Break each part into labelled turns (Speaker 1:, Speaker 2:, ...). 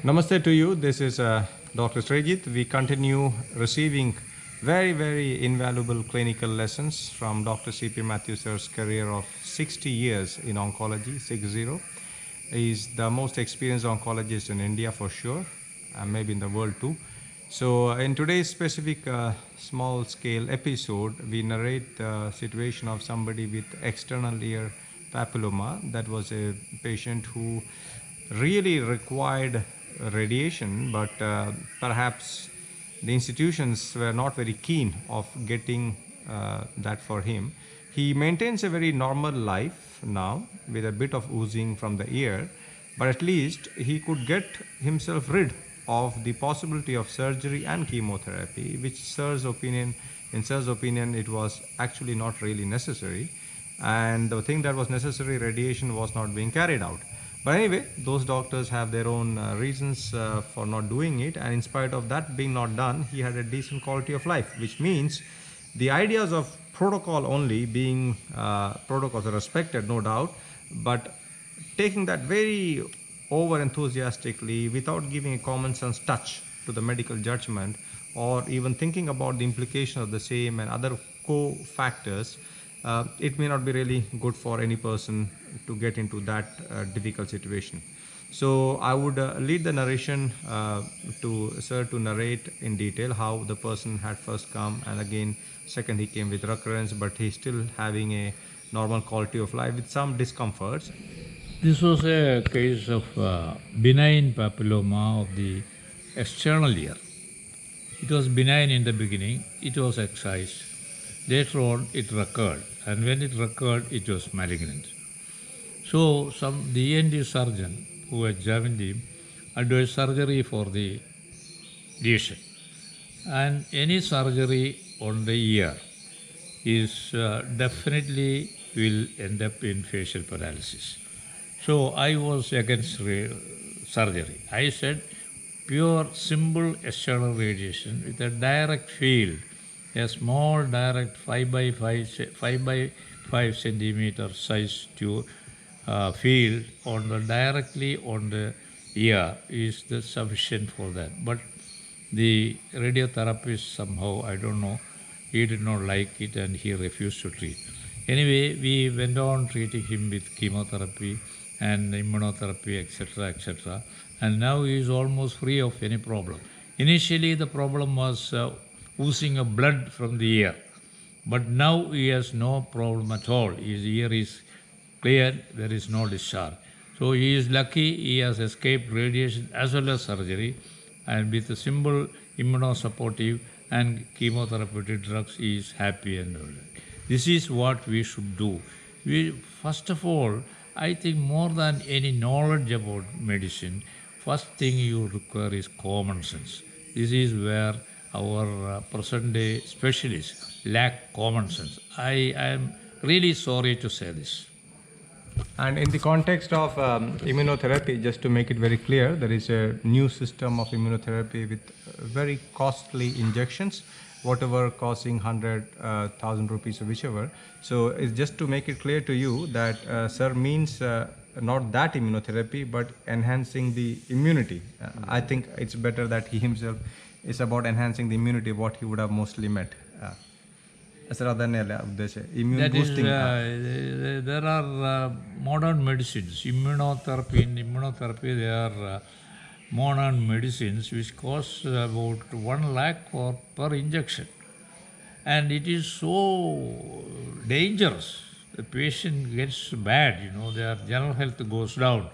Speaker 1: Namaste to you. This is Dr. Srejit. We continue receiving very, very invaluable clinical lessons from Dr. C.P. Matthew sir's career of 60 years in oncology, 60. He's the most experienced oncologist in India for sure, and maybe in the world too. So in today's specific small scale episode, we narrate the situation of somebody with external ear papilloma. That was a patient who really required radiation, but perhaps the institutions were not very keen of getting that for him. He maintains a very normal life now with a bit of oozing from the ear, but at least he could get himself rid of the possibility of surgery and chemotherapy, which in Sir's opinion, it was actually not really necessary. And the thing that was necessary, radiation, was not being carried out. But anyway, those doctors have their own reasons for not doing it, and in spite of that being not done, he had a decent quality of life, which means the ideas of protocol only being protocols are respected, no doubt, but taking that very over enthusiastically without giving a common sense touch to the medical judgment, or even thinking about the implication of the same and other co-factors, it may not be really good for any person to get into that difficult situation. So I would lead the narration to Sir to narrate in detail how the person had first come, and again second he came with recurrence, but he's still having a normal quality of life with some discomforts.
Speaker 2: This was a case of benign papilloma of the external ear. It was benign in the beginning, it was excised. Later on, it recurred, and when it recurred, it was malignant. So, the ENT surgeon who examined him advised surgery for the lesion. And any surgery on the ear is definitely will end up in facial paralysis. So, I was against surgery. I said pure simple external radiation with a direct field, a small direct 5 by 5 centimeter size field directly on the ear is sufficient for that. But the radiotherapist somehow, I don't know, he did not like it and he refused to treat. Anyway, we went on treating him with chemotherapy and immunotherapy, etc. And now he is almost free of any problem. Initially, the problem was oozing of blood from the ear, but now he has no problem at all. His ear is clear, there is no discharge. So he is lucky he has escaped radiation as well as surgery, and with a simple immunosupportive and chemotherapeutic drugs he is happy and all that. This is what we should do. First of all, I think more than any knowledge about medicine, first thing you require is common sense. This is where our present day specialists lack common sense. I am really sorry to say this.
Speaker 1: And in the context of immunotherapy, just to make it very clear, there is a new system of immunotherapy with very costly injections, whatever costing 100,000 rupees or whichever. So it's just to make it clear to you that Sir means not that immunotherapy, but enhancing the immunity. I think it's better that he himself is about enhancing the immunity, what he would have mostly meant. Immune boosting.
Speaker 2: There are modern medicines, immunotherapy. In immunotherapy, there are modern medicines which cost about 1 lakh per injection. And it is so dangerous. The patient gets bad, their general health goes down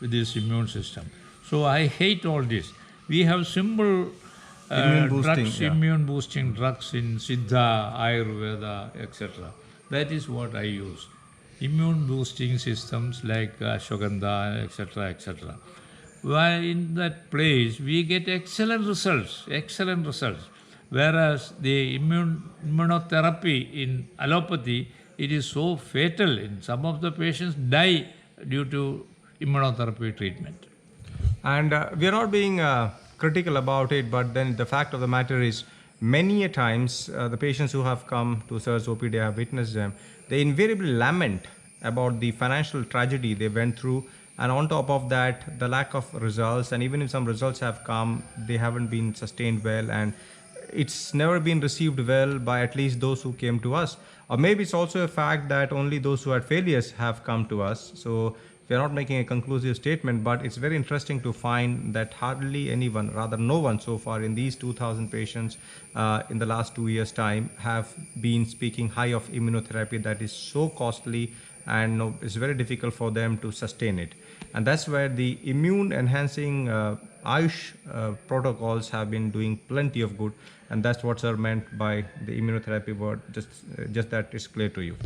Speaker 2: with this immune system. So I hate all this. We have simple immune boosting drugs in Siddha, Ayurveda, etc. That is what I use. Immune boosting systems like ashwagandha, etc. While in that place, we get excellent results. Whereas the immunotherapy in allopathy, it is so fatal. In some of the patients die due to immunotherapy treatment.
Speaker 1: And we are not being critical about it, but then the fact of the matter is, many a times the patients who have come to Sir's OPD, I have witnessed them, they invariably lament about the financial tragedy they went through and on top of that, the lack of results, and even if some results have come, they haven't been sustained well, and it's never been received well by at least those who came to us. Or maybe it's also a fact that only those who had failures have come to us. So we are not making a conclusive statement, but it's very interesting to find that hardly anyone, rather no one so far in these 2,000 patients in the last 2 years' time have been speaking high of immunotherapy that is so costly, and it's very difficult for them to sustain it. And that's where the immune enhancing Ayush protocols have been doing plenty of good, and that's what sir meant by the immunotherapy word, just that it's clear to you.